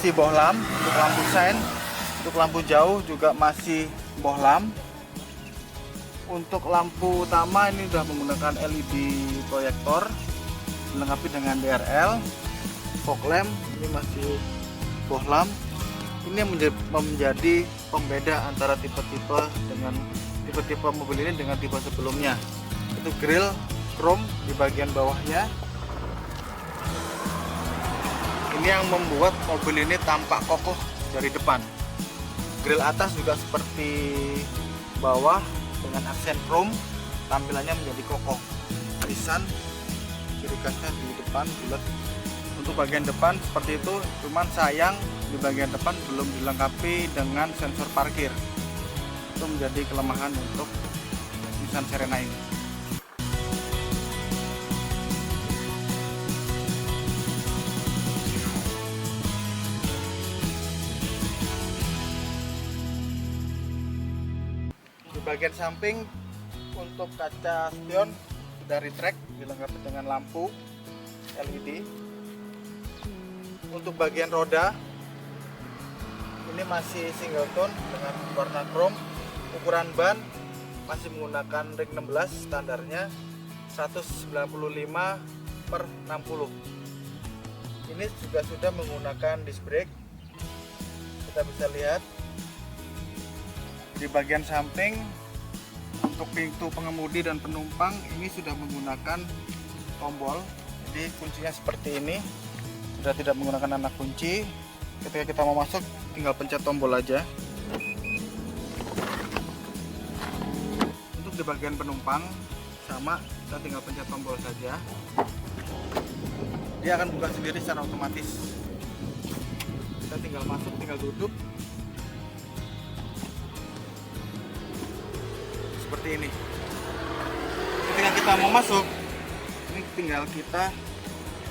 masih bohlam untuk lampu sen. Untuk lampu jauh juga masih bohlam. Untuk lampu utama ini sudah menggunakan LED proyektor dilengkapi dengan DRL. Fog lamp ini masih bohlam. Ini yang menjadi pembeda antara tipe-tipe mobil ini dengan tipe sebelumnya. Itu grill chrome di bagian bawahnya. Ini yang membuat mobil ini tampak kokoh dari depan. Grill atas juga seperti bawah dengan aksen chrome, tampilannya menjadi kokoh. Nisan ciri khasnya di depan bulat. Untuk bagian depan seperti itu, cuman sayang di bagian depan belum dilengkapi dengan sensor parkir. Itu menjadi kelemahan untuk Nissan Serena ini. Di bagian samping untuk kaca spion dari trek dilengkapi dengan lampu LED. Untuk bagian roda ini masih single tone dengan warna chrome. Ukuran ban masih menggunakan ring 16 standarnya 195/60. Ini juga sudah menggunakan disc brake. Kita bisa lihat di bagian samping untuk pintu pengemudi dan penumpang ini sudah menggunakan tombol. Jadi kuncinya seperti ini, sudah tidak menggunakan anak kunci. Ketika kita mau masuk tinggal pencet tombol aja. Untuk di bagian penumpang sama, kita tinggal pencet tombol saja. Dia akan buka sendiri secara otomatis. Kita tinggal masuk, tinggal duduk seperti ini. Ketika kita mau masuk, ini tinggal kita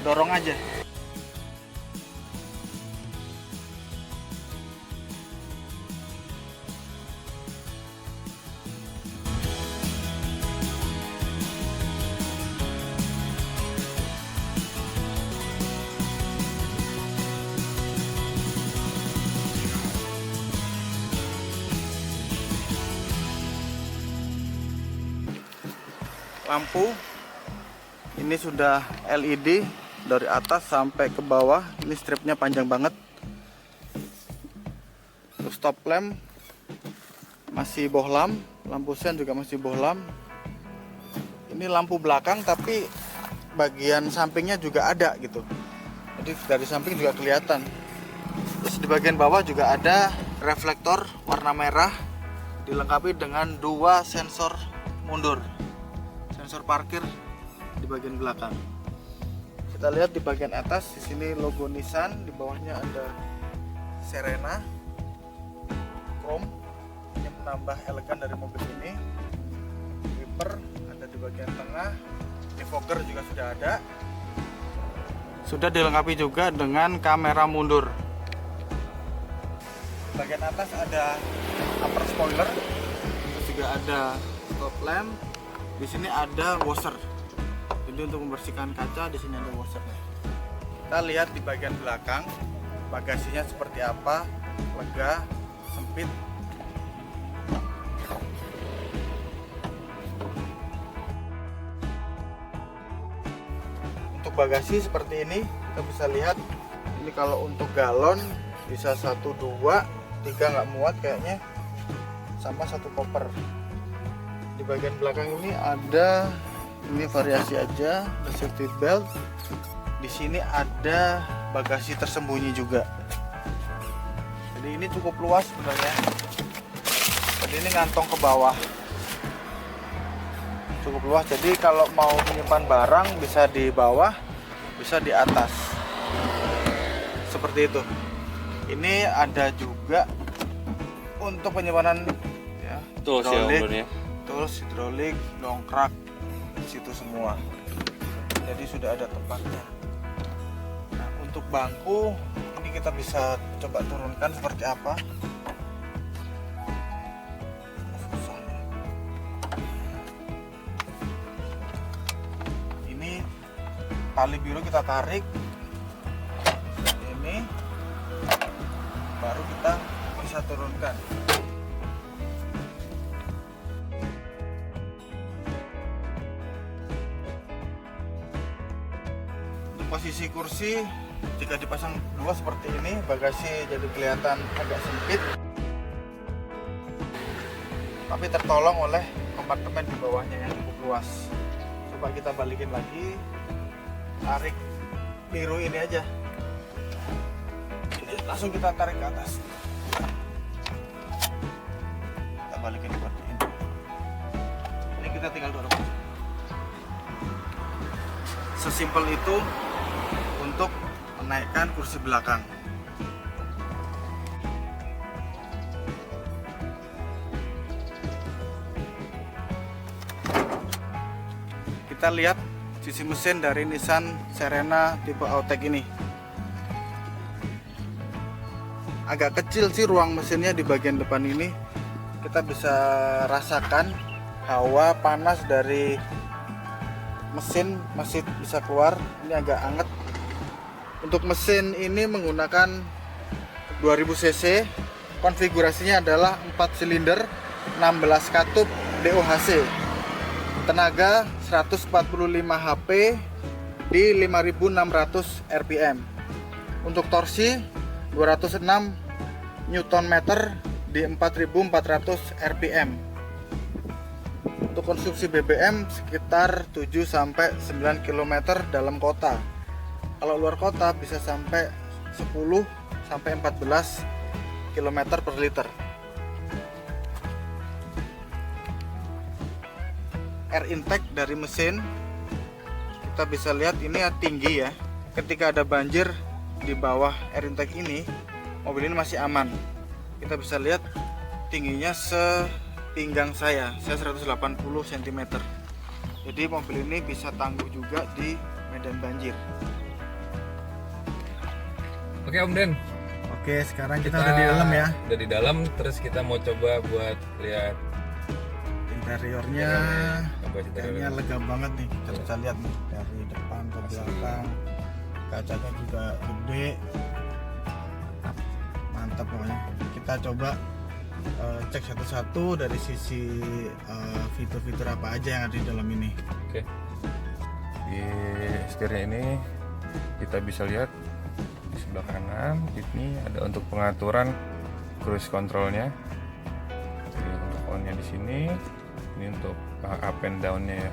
dorong aja. Lampu ini sudah LED dari atas sampai ke bawah. Ini stripnya panjang banget. Untuk stop lamp masih bohlam, lampu sen juga masih bohlam. Ini lampu belakang tapi bagian sampingnya juga ada gitu. Jadi dari samping juga kelihatan. Terus di bagian bawah juga ada reflektor warna merah dilengkapi dengan 2 sensor mundur. Sensor parkir di bagian belakang. Kita lihat di bagian atas, di sini logo Nissan, di bawahnya ada Serena chrome yang menambah elegan dari mobil ini. Wiper ada di bagian tengah, defogger juga sudah ada. Sudah dilengkapi juga dengan kamera mundur. Di bagian atas ada upper spoiler, terus juga ada stop lamp. Di sini ada washer. Jadi untuk membersihkan kaca di sini ada washernya. Kita lihat di bagian belakang bagasinya seperti apa, lega, sempit. Untuk bagasi seperti ini, kita bisa lihat. Ini kalau untuk galon bisa 1, 2, 3 nggak muat kayaknya, sama 1 koper. Di bagian belakang ini ada, ini variasi aja, ada safety belt. Di sini ada bagasi tersembunyi juga. Jadi ini cukup luas sebenarnya. Jadi ini ngantong ke bawah, cukup luas. Jadi kalau mau menyimpan barang bisa di bawah, bisa di atas, seperti itu. Ini ada juga untuk penyimpanan ya, tools ya, tools, hidrolik, dongkrak, di situ semua. Jadi sudah ada tempatnya. Nah, untuk bangku ini kita bisa coba turunkan seperti apa. Ini tali biru kita tarik. Ini baru kita bisa turunkan. Untuk posisi kursi, jika dipasang dua seperti ini, bagasi jadi kelihatan agak sempit, tapi tertolong oleh kompartemen di bawahnya yang cukup luas. Coba kita balikin lagi, tarik biru ini aja, ini langsung kita tarik ke atas, kita balikin seperti ini. Ini kita tinggal dorong. Sesimpel itu untuk menaikkan kursi belakang. Kita lihat sisi mesin dari Nissan Serena tipe Autek ini. Agak kecil sih ruang mesinnya di bagian depan ini. Kita bisa rasakan hawa panas dari mesin masih bisa keluar. Ini agak anget. Untuk mesin ini menggunakan 2000 cc. Konfigurasinya adalah 4 silinder 16 katup DOHC. Tenaga 145 HP di 5600 rpm. Untuk torsi 206 Nm di 4400 rpm. Untuk konsumsi BBM sekitar 7-9 km dalam kota. Kalau luar kota bisa sampai 10-14 km per liter. Air intake dari mesin kita bisa lihat ini tinggi ya. Ketika ada banjir di bawah air intake ini, mobil ini masih aman. Kita bisa lihat tingginya sepinggang saya 180 cm. Jadi mobil ini bisa tangguh juga di medan banjir. Oke Om Den. Oke, sekarang kita udah di dalam ya. Udah di dalam, terus kita mau coba buat lihat interiornya. Kayaknya lega banget nih. Kita bisa lihat nih dari depan ke belakang. Kacanya juga gede. Mantap pokoknya. Kita coba cek satu-satu dari sisi fitur-fitur apa aja yang ada di dalam ini. Oke. Di setirnya ini kita bisa lihat di sebelah kanan ini ada untuk pengaturan cruise controlnya. Ini untuk on-nya di sini. Ini untuk up and down-nya ya.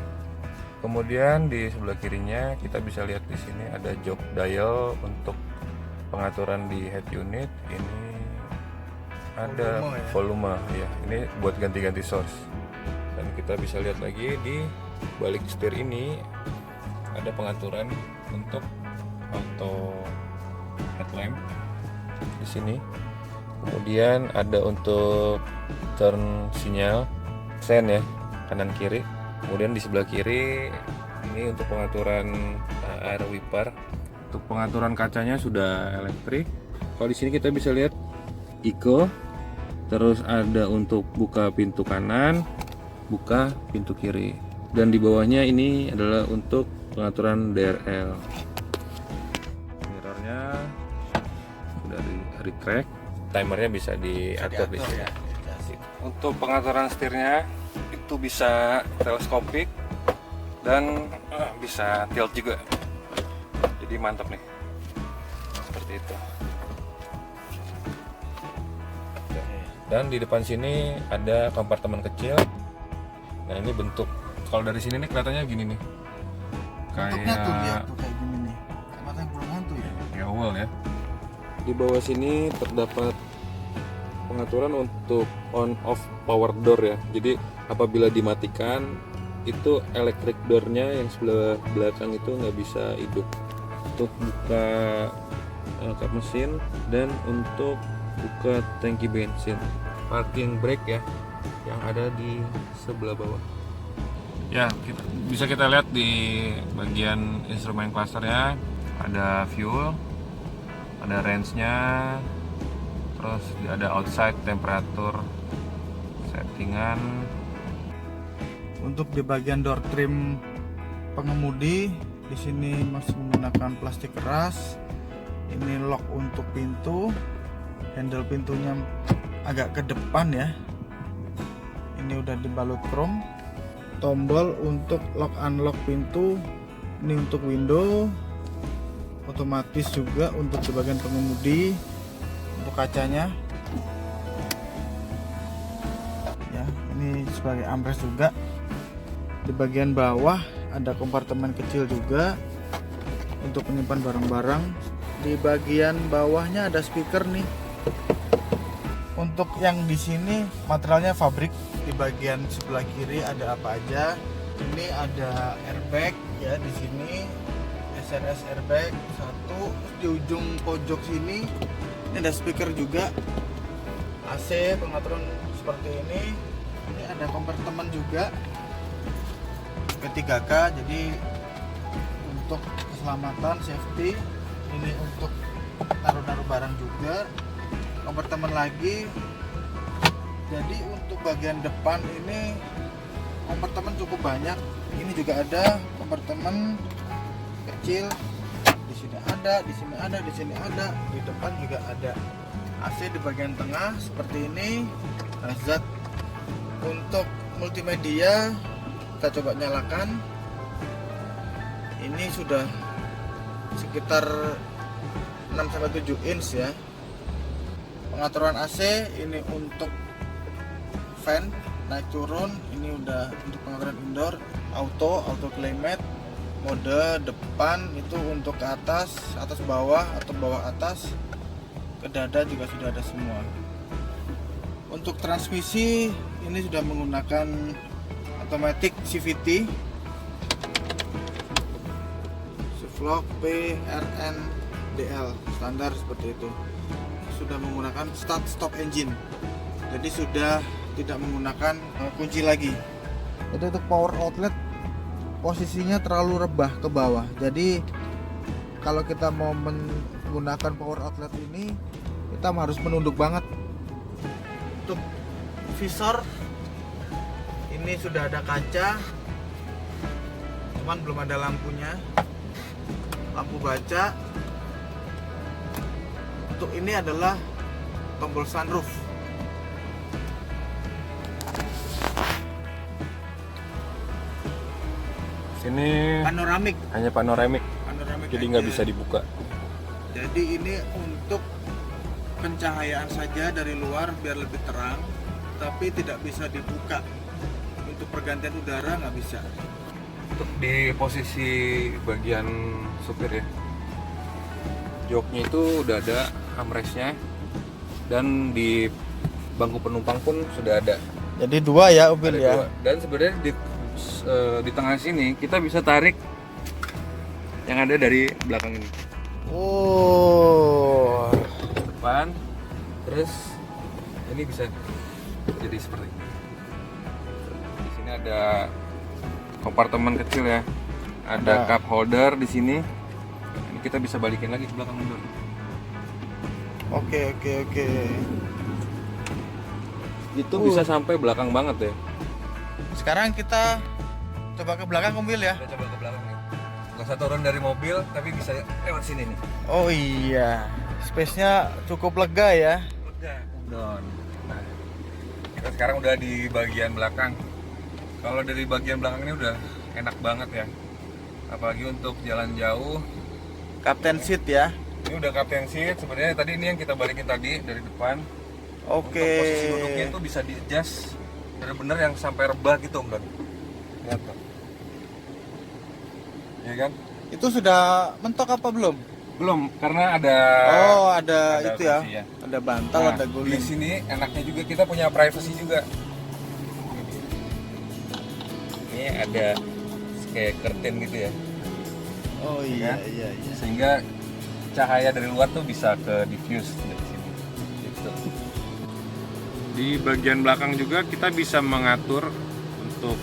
Kemudian di sebelah kirinya kita bisa lihat di sini ada jog dial untuk pengaturan di head unit. Ini ada volume ya. Ini buat ganti-ganti source. Dan kita bisa lihat lagi di balik setir ini ada pengaturan untuk auto headlamp di sini. Kemudian ada untuk turn sinyal sen ya, kanan kiri. Kemudian di sebelah kiri ini untuk pengaturan air wiper. Untuk pengaturan kacanya sudah elektrik. Kalau di sini kita bisa lihat eco. Terus ada untuk buka pintu kanan, buka pintu kiri. Dan di bawahnya ini adalah untuk pengaturan DRL. Mirrornya sudah di retract. Timernya bisa diatur di sini. Untuk pengaturan setirnya itu bisa teleskopik dan bisa tilt juga. Jadi mantap nih. Seperti itu. Dan di depan sini ada kompartemen kecil. Nah, ini bentuk, kalau dari sini nih kelihatannya gini nih. Bentuknya tuh dia tuh kayak gini nih. Matanya burung hantu ya. Ya oval ya. Di bawah sini terdapat pengaturan untuk on off power door ya. Jadi apabila dimatikan itu electric door-nya yang sebelah belakang itu nggak bisa hidup. Untuk buka kap mesin dan untuk buka tangki bensin. Parking brake ya yang ada di sebelah bawah. Ya, bisa kita lihat di bagian instrumen clusternya ada fuel, ada range-nya, terus ada outside temperatur settingan. Untuk di bagian door trim pengemudi di sini masih menggunakan plastik keras. Ini lock untuk pintu. Handle pintunya agak ke depan ya. Ini udah dibalut chrome. Tombol untuk lock unlock pintu. Ini untuk window. Otomatis juga untuk di bagian pengemudi. Untuk kacanya. Ya, ini sebagai armrest juga. Di bagian bawah ada kompartemen kecil juga untuk menyimpan barang-barang. Di bagian bawahnya ada speaker nih. Untuk yang di sini materialnya fabrik. Di bagian sebelah kiri ada apa aja? Ini ada airbag ya di sini. SNS airbag satu. Di ujung pojok sini ini ada speaker juga. AC pengaturan seperti ini. Ini ada kompartemen juga. P3K, jadi untuk keselamatan safety. Ini untuk taruh-taruh barang juga. Kompartemen lagi. Jadi untuk bagian depan ini kompartemen cukup banyak. Ini juga ada kompartemen kecil. Di sini ada, di sini ada, di sini ada. Di depan juga ada. AC di bagian tengah seperti ini. Zat untuk multimedia kita coba nyalakan. Ini sudah sekitar 6-7 inch ya. Pengaturan AC ini untuk fan naik turun. Ini udah untuk pengaturan indoor, auto climate. Mode depan itu untuk ke atas bawah atau bawah atas. Ke dada juga sudah ada semua. Untuk transmisi ini sudah menggunakan automatic CVT, Vlog PRNDL standar seperti itu. Sudah menggunakan start stop engine, jadi sudah tidak menggunakan kunci lagi. Jadi untuk power outlet posisinya terlalu rebah ke bawah, jadi kalau kita mau menggunakan power outlet ini kita harus menunduk banget. Untuk visor ini sudah ada kaca, cuman belum ada lampunya. Lampu baca. Untuk ini adalah tombol sunroof. Sini Panoramik. hanya panoramik, jadi nggak aja. bisa dibuka. Jadi ini untuk pencahayaan saja dari luar biar lebih terang, tapi tidak bisa dibuka. Untuk pergantian udara nggak bisa. Untuk di posisi bagian supir ya, joknya itu udah ada armrestnya, dan di bangku penumpang pun sudah ada. Jadi dua ya Upil Ada ya. dua. Dan sebenarnya di tengah sini kita bisa tarik yang ada dari belakang ini. Oh. Depan, terus ini bisa jadi seperti ini. Di sini ada kompartemen kecil ya, ada cup holder di sini. Ini kita bisa balikin lagi ke belakang mundur. Oke. Itu bisa sampai belakang banget ya. Sekarang kita coba ke belakang Upil ya. Kita coba ke belakang nih. Nggak usah turun dari mobil, tapi bisa lewat sini nih. Oh iya, space-nya cukup lega ya. Lega, down. Nah, kita sekarang udah di bagian belakang. Kalau dari bagian belakang ini udah enak banget ya, apalagi untuk jalan jauh. Captain seat ya. Ini udah captain seat. Sebenarnya tadi ini yang kita balikin tadi dari depan. Oke. Untuk posisi duduknya itu bisa di adjust bener-bener yang sampai rebah gitu Om Don. Lihat tuh. Ya kan? Itu sudah mentok apa belum? Belum, karena ada. Oh, ada itu ya. kunci ya. Ada bantal, Nah, ada di guling. sini enaknya juga kita punya privacy juga. Ini ada kayak curtain gitu ya. Oh Ya. iya. Sehingga cahaya dari luar tuh bisa ke diffuse dari sini. Gitu. Di bagian belakang juga kita bisa mengatur untuk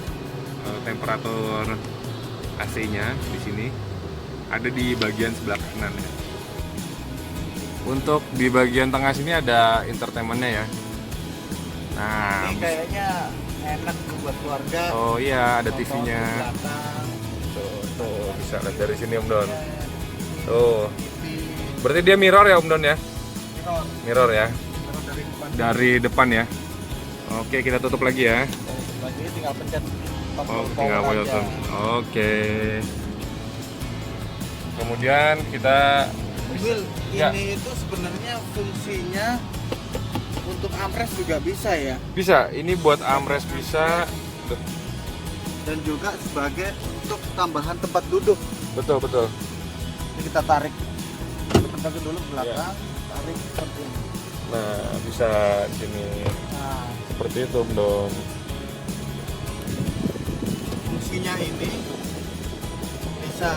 temperatur AC-nya di sini. Ada di bagian sebelah kanan ya. Untuk di bagian tengah sini ada entertainment-nya ya. Nah, Ini kayaknya enak buat keluarga. oh iya ada Nonton TV-nya. di belakang. Tuh bisa lihat dari sini Om Don. Tuh. TV. Berarti dia mirror ya Om Don ya? Ini Mirror ya. Mirror dari depan. Dari depan ya. Oke, kita tutup lagi ya. Lagi tinggal pencet tombol Oh, tinggal power power aja. on. Oke. Kemudian kita Mobil Ya. ini itu sebenarnya fungsinya untuk armrest juga bisa ya, bisa. Ini buat armrest bisa. dan juga sebagai untuk tambahan tempat duduk. Betul betul. Ini kita tarik tempat dulu ke belakang, tarik seperti ini. Nah, bisa di sini Nah, seperti itu dong. fungsinya ini bisa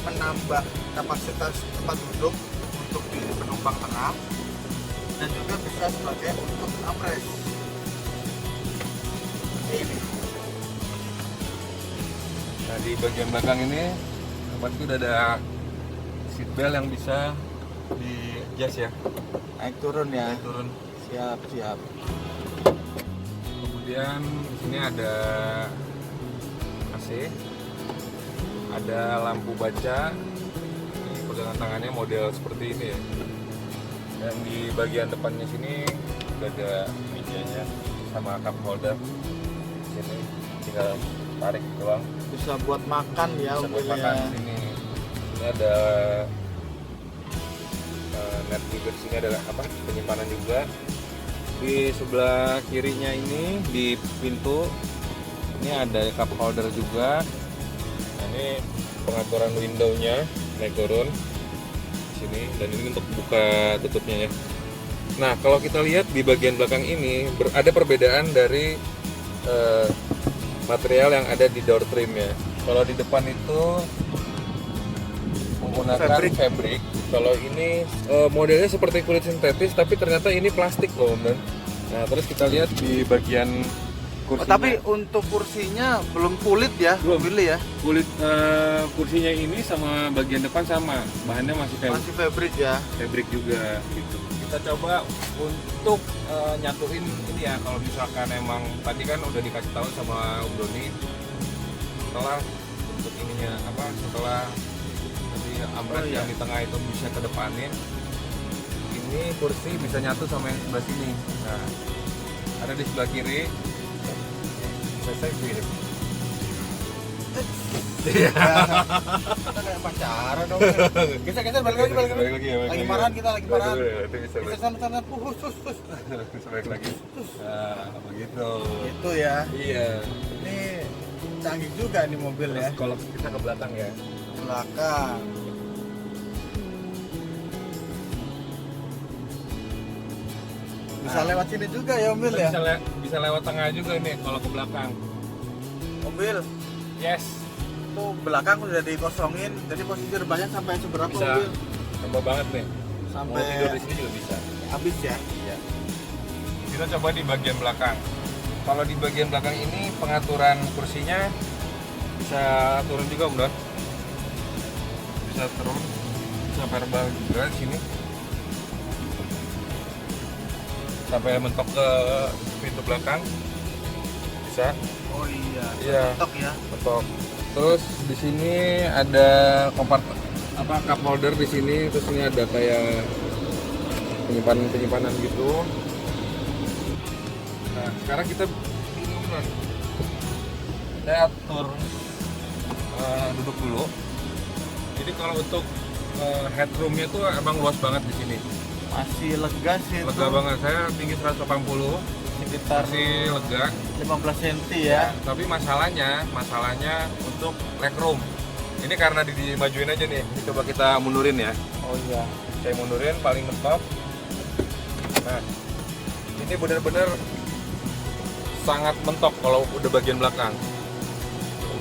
menambah kapasitas tempat duduk untuk di penumpang tengah, dan juga bisa sebagai untuk armrest. Ini Nah, di bagian belakang ini tempatku udah ada seat belt yang bisa di adjust ya. naik turun ya. Naik turun. Siap, siap. Kemudian di sini ada AC, ada lampu baca. Ini pegangan tangannya model seperti ini ya. Dan di bagian depannya sini udah ada mejanya sama cup holder. Sini tinggal tarik doang. Bisa buat makan ya Bisa buat mobilnya. makan di sini. Ini ada net juga, di sini ada apa? Penyimpanan juga. Di sebelah kirinya ini di pintu ini ada cup holder juga. Nah, ini pengaturan windownya naik turun di sini, dan ini untuk buka tutupnya ya. Nah, kalau kita lihat di bagian belakang ini ada perbedaan dari material yang ada di door trim ya. Kalau di depan itu menggunakan fabric. Kalau ini modelnya seperti kulit sintetis, tapi ternyata ini plastik loh, Om. Nah, terus kita lihat di bagian kursinya. Tapi untuk kursinya belum kulit ya, Belum. mobilnya ya. Kulit kursinya ini sama bagian depan sama, bahannya masih Masih fabric ya. fabric juga gitu. Kita coba untuk nyatuin ini ya. Kalau misalkan emang tadi kan udah dikasih tahu sama Om Doni, setelah untuk ininya apa, setelah nanti armrest yang di tengah itu bisa kedepanin, ini kursi bisa nyatu sama yang sebelah sini. Nah, ada di sebelah kiri. Bisa saya pilih. Iya. Kita kayak pacaran dong. Geser balik lagi. Ya, Lagi marahan kita, lagi marahan. Itu bisa Geser sana. Hus. bisa balik lagi. Nah, begitu. Itu ya. Iya. Ini canggih juga nih mobil ya. Kalau kita ke belakang ya. Belakang. Bisa lewat sini juga ya mobil ya. Bisa lewat tengah juga nih kalau ke belakang. Mobil Yes. itu belakang udah dikosongin. Jadi posisi rebahannya sampai seberapa Bisa. mobil? Tambah banget nih. Sampai Mau tidur di sini juga bisa. habis ya. Iya. Kita coba di bagian belakang. Kalau di bagian belakang ini pengaturan kursinya bisa turun juga, Om Don. Bisa turun, bisa verbal juga di sini. Sampai mentok ke pintu belakang. Bisa. Oh iya. Iya. Tok ya. Mentok. Terus di sini ada cup holder di sini. Terus ini ada kayak penyimpanan gitu. Nah, sekarang kita ini benar. Saya atur duduk dulu. Jadi kalau untuk headroomnya tuh emang luas banget di sini. Masih lega sih. Lega banget. Saya tinggi 180, Sekitar masih lega. 15 cm ya. Tapi masalahnya untuk legroom. Ini karena dimajuin aja nih. Ini coba kita mundurin ya. Oh iya. Saya mundurin paling mentok. Nah, ini benar-benar sangat mentok kalau udah bagian belakang.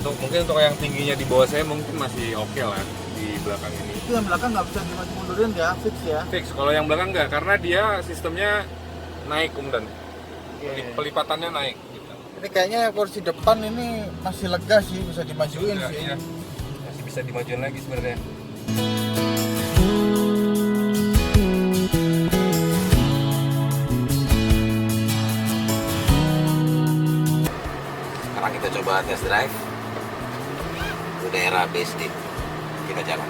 Mungkin untuk yang tingginya di bawah saya mungkin masih oke lah di belakang ini. Itu yang belakang nggak bisa dimaju mundurin ya, fix ya. Fix. Kalau yang belakang nggak, karena dia sistemnya naik kemudian. Pelipatannya naik. Gitu. Ini kayaknya kursi depan ini masih lega sih, bisa dimajuin Iya, sih. iya. Masih bisa dimajuin lagi sebenarnya. Sekarang kita coba test drive di daerah Besdip. Kita jalan.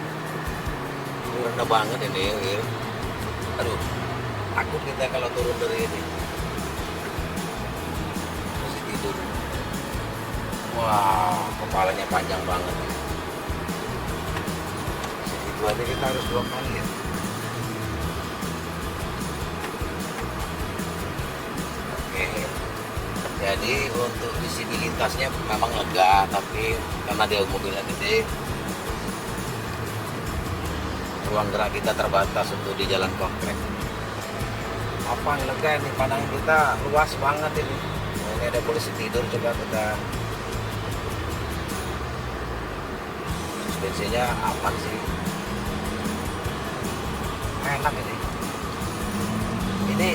Ini rendah banget ini, Wil. Aduh, Takut kita kalau turun dari ini. Masih tidur. Wah, kepalanya panjang banget. Segitu aja kita harus 2 kali ya. Oke. Jadi untuk visibilitasnya memang lega, tapi karena dia mobilnya gede, ruang gerak kita terbatas untuk di jalan komplek. Apa yang lega ini, pandangan kita luas banget ini. Nah, ini ada polisi tidur, coba kita. Suspensinya aman sih, enak ini. Ini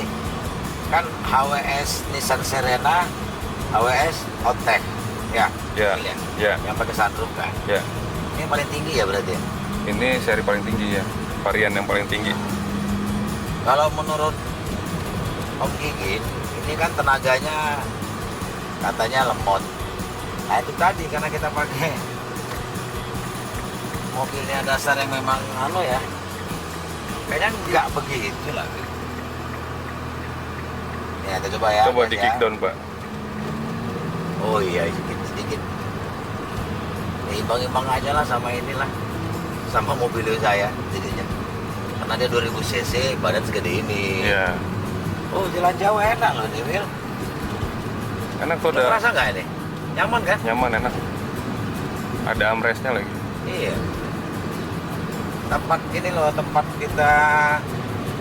kan HWS Nissan Serena, HWS Outtake, ya. Ya, Iya. ya, Yang pakai sunroof kan. ya. Ini yang paling tinggi ya berarti. Ini seri paling tinggi ya, varian yang paling tinggi. Kalau menurut Om Gigin, ini kan tenaganya katanya lemot. Nah itu tadi karena kita pakai mobilnya dasar yang memang ya, kayaknya nggak begitu lah. Ya kita coba ya. Coba guys, di ya. kick down, Pak. Oh iya, sedikit. Imbang-imbang aja lah sama inilah, sama mobil saya jadinya. Karena dia 2000 cc, badan segede ini. Iya. Oh jalan jauh enak loh nih, Wil. Enak tuh, Lu udah merasa nggak ini? Nyaman kan? nyaman, enak. Ada armrestnya lagi. Iya. Tempat ini loh, tempat kita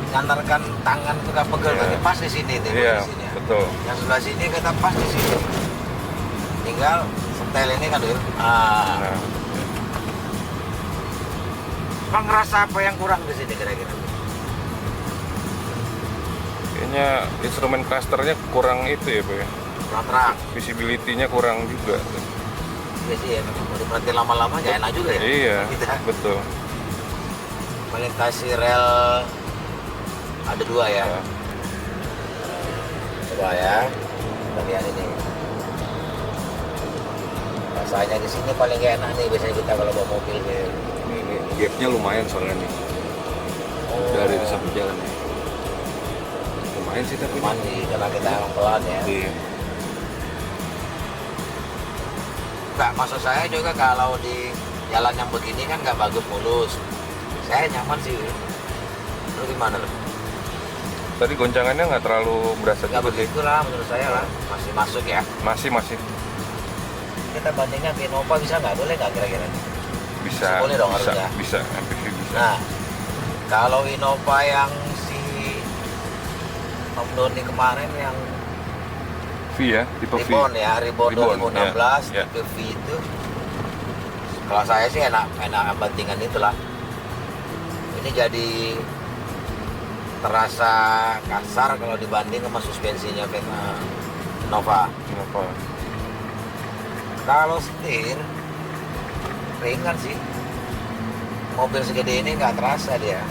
nyandarkan tangan ke pegel Iya. tadi pas di sini nih, Iya, posisinya. betul. Yang sebelah sini kita pas di sini. Tinggal setel ini kan, Wil. Nah, Emang ngerasa apa yang kurang di sini kira-kira? kayaknya instrumen clusternya kurang itu ya, Pak ya. Kurang terang. Visibility-nya kurang juga. Iya sih ya, memang mau diperhatiin lama-lama nggak enak juga ya. Iya, Kita betul. melintasi rel ada 2 ya. Ya. Coba ya, kita lihat ini. Rasanya di sini paling gak enak nih biasanya kita kalau bawa mobil nih. Ini gapnya lumayan soalnya nih. Dari itu sampai jalan ya. Lumayan sih tapi. Cuman karena kita emang pelan ya. Iya. Enggak, maksud saya juga kalau di jalan yang begini kan nggak bagus mulus. Saya nyaman sih. Lu gimana lu? Tadi goncangannya nggak terlalu berasa Nggak juga sih. begitulah menurut saya lah. Masih masuk ya. Masih Kita bandingnya ke Innova bisa nggak? Boleh nggak kira-kira? bisa. Boleh dong bisa, harusnya. bisa. MPV bisa. Nah, kalau Innova yang si Om Doni kemarin yang V ya, tipe V. Reborn ya, Reborn Reborn, 2016 ya, ya. tipe V itu. Kalau saya sih enak bandingan itulah. Ini jadi terasa kasar kalau dibanding sama suspensinya Innova. Kenapa? Kalau setir ringan sih. Mobil segede ini nggak terasa dia.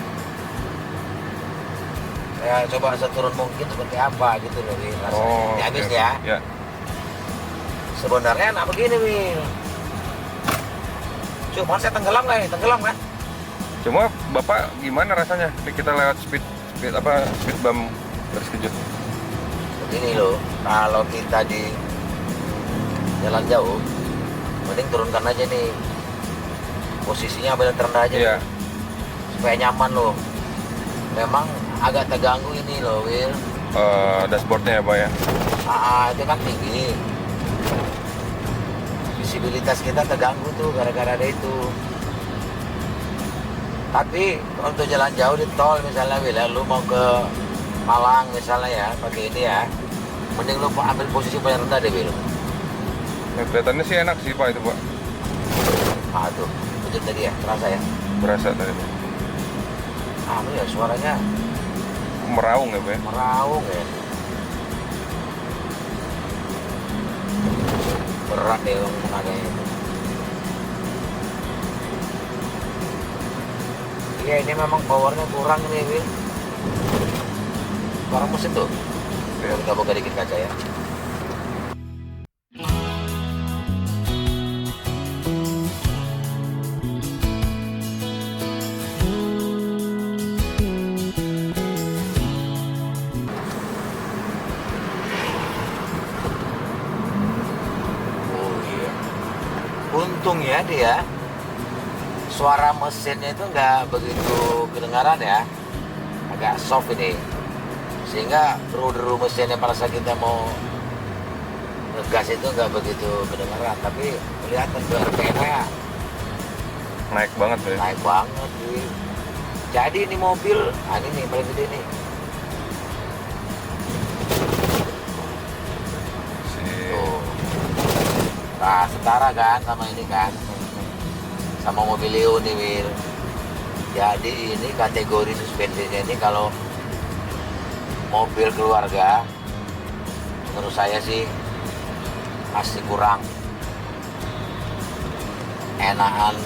Saya coba seturun mungkin seperti apa gitu loh Wil, rasanya. Oh, Ini habis oke. ya. Ya. Sebenarnya enak begini Wil. Cuma saya tenggelam nggak ya? Tenggelam kan? Cuma Bapak gimana rasanya? Kita lewat speed bump garis kejut. Begini loh, kalau kita di jalan jauh, mending turunkan aja nih. Posisinya ambil yang terendah aja. Iya. Nih, supaya nyaman loh. Memang agak terganggu ini loh Wil. Dashboardnya ya, Pak ya. Itu kan tinggi. Visibilitas kita terganggu tuh gara-gara ada itu. Tapi untuk jalan jauh di tol misalnya Wil, ya, lu mau ke Malang misalnya ya, pakai ini ya, mending lu ambil posisi paling rendah deh Wil. Nah, kelihatannya sih enak sih Pak itu Pak. Tuh, betul tadi ya, terasa ya. Berasa tadi Pak. Ya suaranya Meraung ya Pak ya. meraung ya. Berat deh yang tenaganya itu. Iya ini memang powernya kurang nih Wil. Suara mesin tuh. Iya. Kita buka dikit kaca ya. Untungnya dia suara mesinnya itu nggak begitu kedengaran ya, agak soft ini, sehingga deru-deru mesinnya pada saat kita mau ngegas itu nggak begitu kedengaran, tapi kelihatan tuh RPM-nya Naik banget ya. naik banget Wil. Jadi ini mobil, ini nih paling gede nih. Tuh. Nah, setara kan sama ini kan, sama mobil Leo nih Wil. Jadi ini kategori suspensinya ini kalau mobil keluarga, menurut saya sih masih kurang. Enakan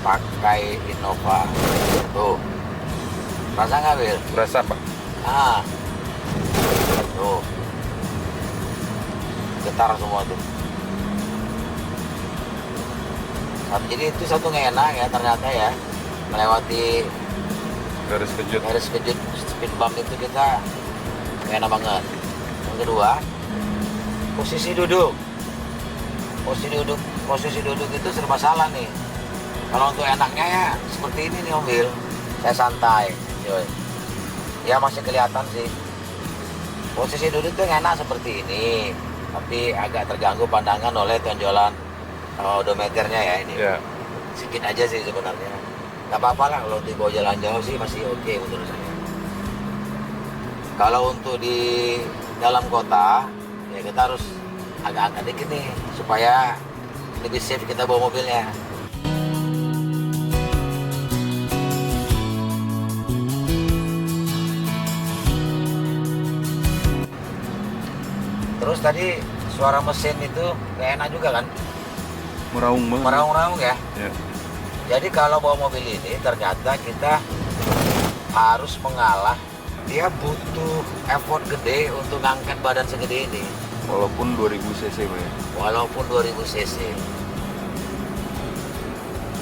pakai Innova. Tuh, rasa nggak Wil? Berasa Pak. Ah, tuh, getar semua tuh. Jadi itu satu nggak enak ya ternyata ya, melewati Garis kejut. garis kejut speed bump itu kita nggak enak banget. Yang kedua, posisi duduk. Posisi duduk itu serba salah nih. Kalau untuk enaknya ya seperti ini nih mobil, saya santai, coy. Ya masih kelihatan sih. Posisi duduk tuh enak seperti ini, tapi agak terganggu pandangan oleh tonjolan odometernya ya ini. Ya. Sedikit aja sih sebenarnya. Gak apa-apa lah kalau dibawa jalan jauh sih masih oke menurut saya. Kalau untuk di dalam kota, ya kita harus agak angkat dikit nih supaya lebih safe kita bawa mobilnya. Terus tadi suara mesin itu gak enak juga kan, Meraung banget. meraung-raung ya. Ya. Jadi kalau bawa mobil ini ternyata kita harus mengalah. Dia butuh effort gede untuk ngangkat badan segede ini. Walaupun 2000 cc Pak ya. Walaupun 2000 cc.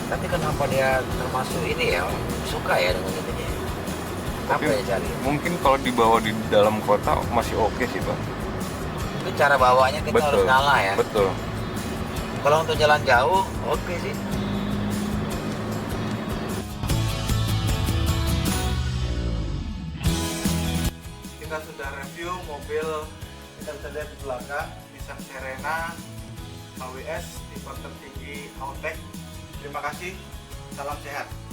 Tapi kenapa dia termasuk ini ya? Suka ya dengan ini. Apa Tapi ya cari? mungkin kalau dibawa di dalam kota masih oke sih Pak. Itu cara bawanya kita harus ngalah ya. Betul. Kalau untuk jalan jauh, oke sih. Kita sudah review mobil, kita bisa lihat di belakang Nissan Serena HWS tipe tertinggi Autek. Terima kasih, salam sehat.